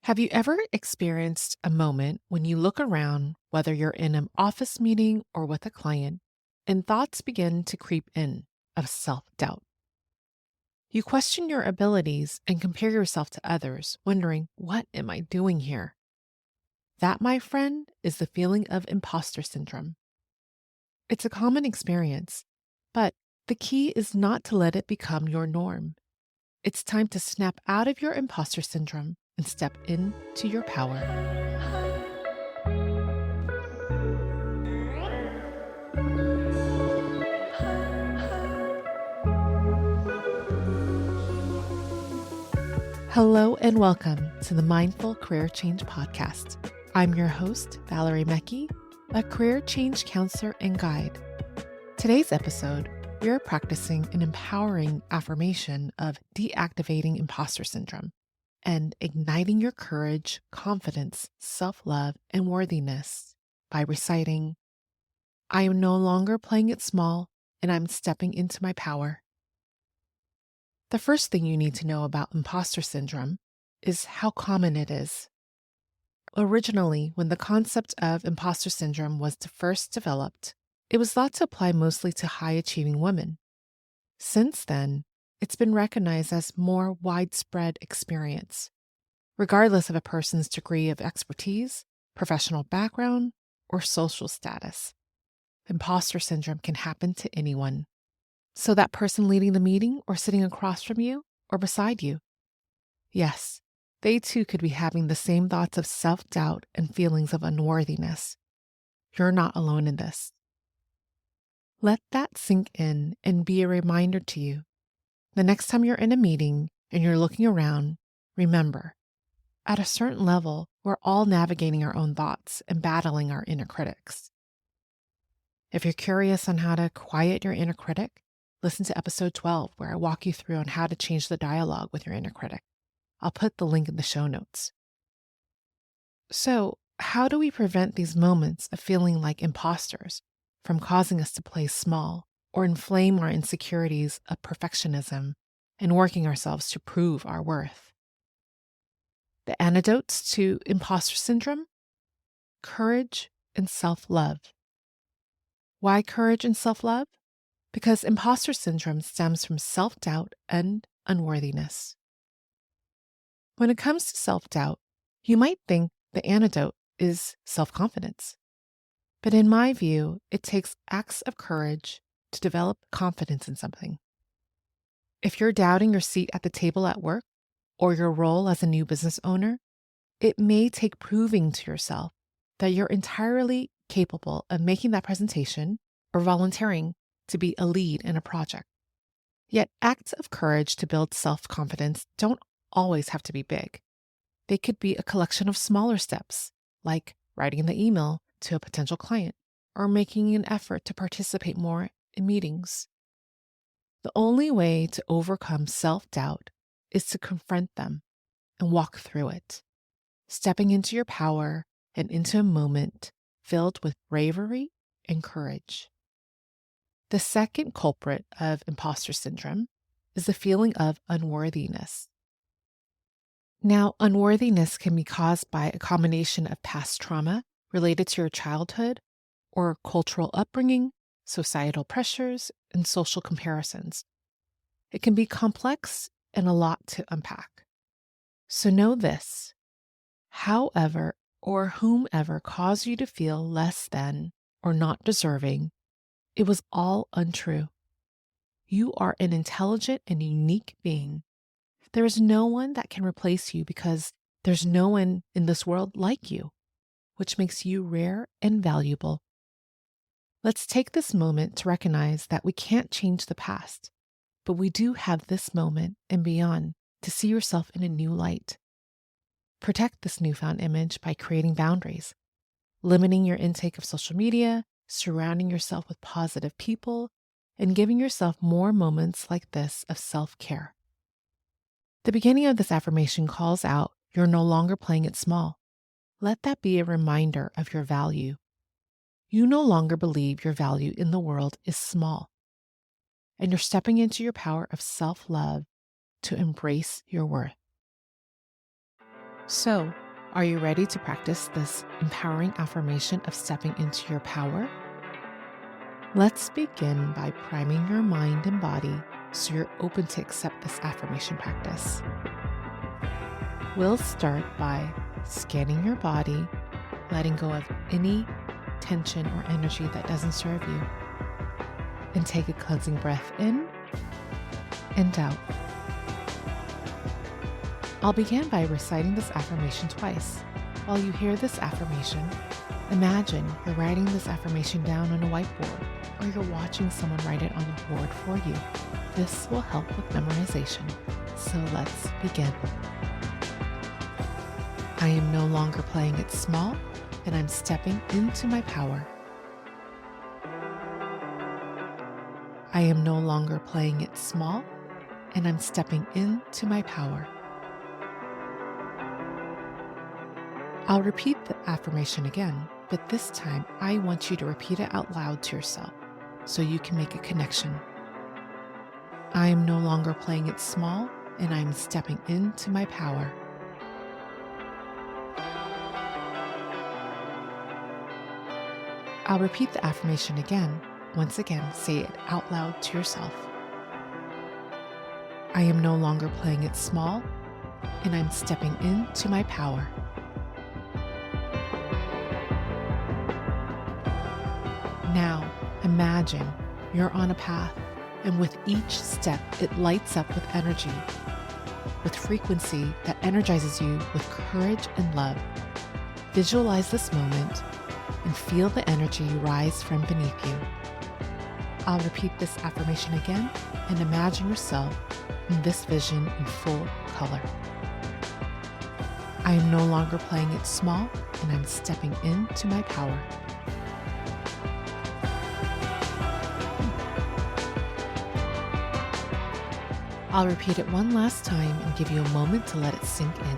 Have you ever experienced a moment when you look around, whether you're in an office meeting or with a client, and thoughts begin to creep in of self doubt? You question your abilities and compare yourself to others, wondering, what am I doing here? That, my friend, is the feeling of imposter syndrome. It's a common experience, but the key is not to let it become your norm. It's time to snap out of your imposter syndrome and step into your power. Hello and welcome to the Mindful Career Change Podcast. I'm your host, Valerie Mekki, a career change counselor and guide. Today's episode, we are practicing an empowering affirmation of deactivating imposter syndrome and igniting your courage, confidence, self-love, and worthiness by reciting, I am no longer playing it small and I'm stepping into my power. The first thing you need to know about imposter syndrome is how common it is. Originally, when the concept of imposter syndrome was first developed, it was thought to apply mostly to high-achieving women. Since then, it's been recognized as more widespread experience, regardless of a person's degree of expertise, professional background, or social status. Imposter syndrome can happen to anyone. So that person leading the meeting or sitting across from you or beside you. Yes, they too could be having the same thoughts of self-doubt and feelings of unworthiness. You're not alone in this. Let that sink in and be a reminder to you. The next time you're in a meeting and you're looking around, remember, at a certain level, we're all navigating our own thoughts and battling our inner critics. If you're curious on how to quiet your inner critic, listen to episode 12, where I walk you through on how to change the dialogue with your inner critic. I'll put the link in the show notes. So, how do we prevent these moments of feeling like imposters from causing us to play small or inflame our insecurities of perfectionism and working ourselves to prove our worth? The antidotes to imposter syndrome? Courage and self-love. Why courage and self-love? Because imposter syndrome stems from self-doubt and unworthiness. When it comes to self-doubt, you might think the antidote is self-confidence. But in my view, it takes acts of courage to develop confidence in something. If you're doubting your seat at the table at work or your role as a new business owner, it may take proving to yourself that you're entirely capable of making that presentation or volunteering to be a lead in a project. Yet acts of courage to build self-confidence don't always have to be big. They could be a collection of smaller steps, like writing the email to a potential client or making an effort to participate more in meetings. The only way to overcome self-doubt is to confront them and walk through it, stepping into your power and into a moment filled with bravery and courage. The second culprit of imposter syndrome is the feeling of unworthiness. Now, unworthiness can be caused by a combination of past trauma related to your childhood or cultural upbringing, societal pressures, and social comparisons. It can be complex and a lot to unpack. So know this: however or whomever caused you to feel less than or not deserving, it was all untrue. You are an intelligent and unique being. There is no one that can replace you because there's no one in this world like you, which makes you rare and valuable. Let's take this moment to recognize that we can't change the past, but we do have this moment and beyond to see yourself in a new light. Protect this newfound image by creating boundaries, limiting your intake of social media, surrounding yourself with positive people, and giving yourself more moments like this of self-care. The beginning of this affirmation calls out, you're no longer playing it small. Let that be a reminder of your value. You no longer believe your value in the world is small, and you're stepping into your power of self-love to embrace your worth. So, are you ready to practice this empowering affirmation of stepping into your power? Let's begin by priming your mind and body so you're open to accept this affirmation practice. We'll start by scanning your body, letting go of any tension or energy that doesn't serve you. And take a cleansing breath in and out. I'll begin by reciting this affirmation twice. While you hear this affirmation, imagine you're writing this affirmation down on a whiteboard, or you're watching someone write it on a board for you. This will help with memorization. So let's begin. I am no longer playing it small, and I'm stepping into my power. I am no longer playing it small, and I'm stepping into my power. I'll repeat the affirmation again, but this time I want you to repeat it out loud to yourself so you can make a connection. I am no longer playing it small, and I'm stepping into my power. I'll repeat the affirmation again. Once again, say it out loud to yourself. I am no longer playing it small, and I'm stepping into my power. Now, imagine you're on a path, and with each step, it lights up with energy, with frequency that energizes you with courage and love. Visualize this moment and feel the energy rise from beneath you. I'll repeat this affirmation again and imagine yourself in this vision in full color. I am no longer playing it small, and I'm stepping into my power. I'll repeat it one last time and give you a moment to let it sink in.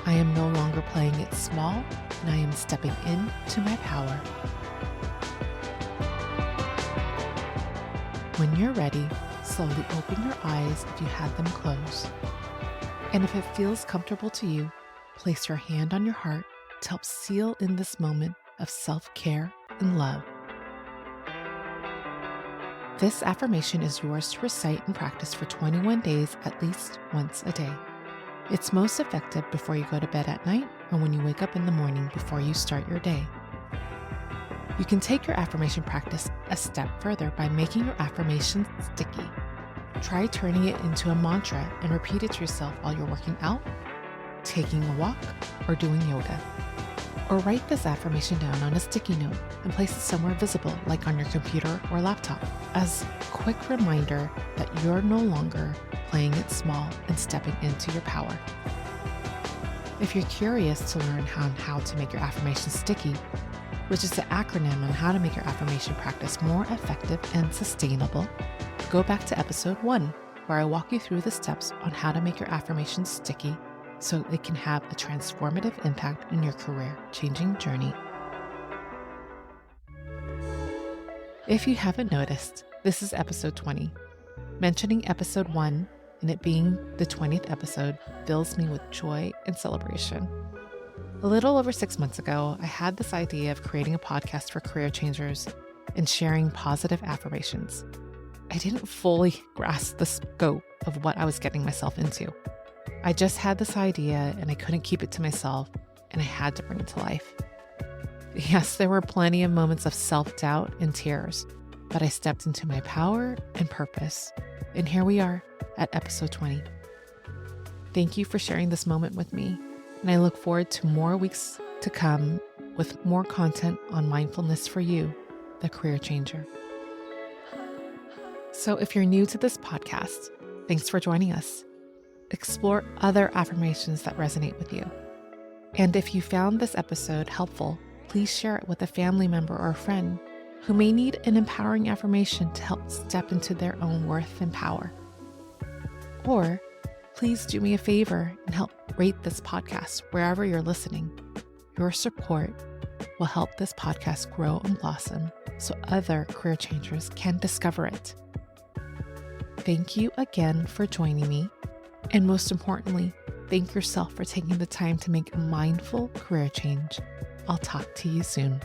I am no longer playing it small, and I am stepping into my power. When you're ready, slowly open your eyes if you had them closed. And if it feels comfortable to you, place your hand on your heart to help seal in this moment of self-care and love. This affirmation is yours to recite and practice for 21 days at least once a day. It's most effective before you go to bed at night or when you wake up in the morning before you start your day. You can take your affirmation practice a step further by making your affirmations sticky. Try turning it into a mantra and repeat it to yourself while you're working out, taking a walk, or doing yoga. Or write this affirmation down on a sticky note and place it somewhere visible, like on your computer or laptop, as a quick reminder that you're no longer playing it small and stepping into your power. If you're curious to learn how to make your affirmations sticky, which is the acronym on how to make your affirmation practice more effective and sustainable, go back to episode 1, where I walk you through the steps on how to make your affirmations sticky so it can have a transformative impact in your career-changing journey. If you haven't noticed, this is episode 20. Mentioning episode 1 and it being the 20th episode fills me with joy and celebration. A little over 6 months ago, I had this idea of creating a podcast for career changers and sharing positive affirmations. I didn't fully grasp the scope of what I was getting myself into. I just had this idea and I couldn't keep it to myself, and I had to bring it to life. Yes, there were plenty of moments of self-doubt and tears, but I stepped into my power and purpose. And here we are at episode 20. Thank you for sharing this moment with me, and I look forward to more weeks to come with more content on mindfulness for you, the career changer. So if you're new to this podcast, thanks for joining us. Explore other affirmations that resonate with you. And if you found this episode helpful, please share it with a family member or a friend who may need an empowering affirmation to help step into their own worth and power. Or please do me a favor and help rate this podcast wherever you're listening. Your support will help this podcast grow and blossom so other career changers can discover it. Thank you again for joining me. And most importantly, Thank yourself for taking the time to make a mindful career change. I'll talk to you soon.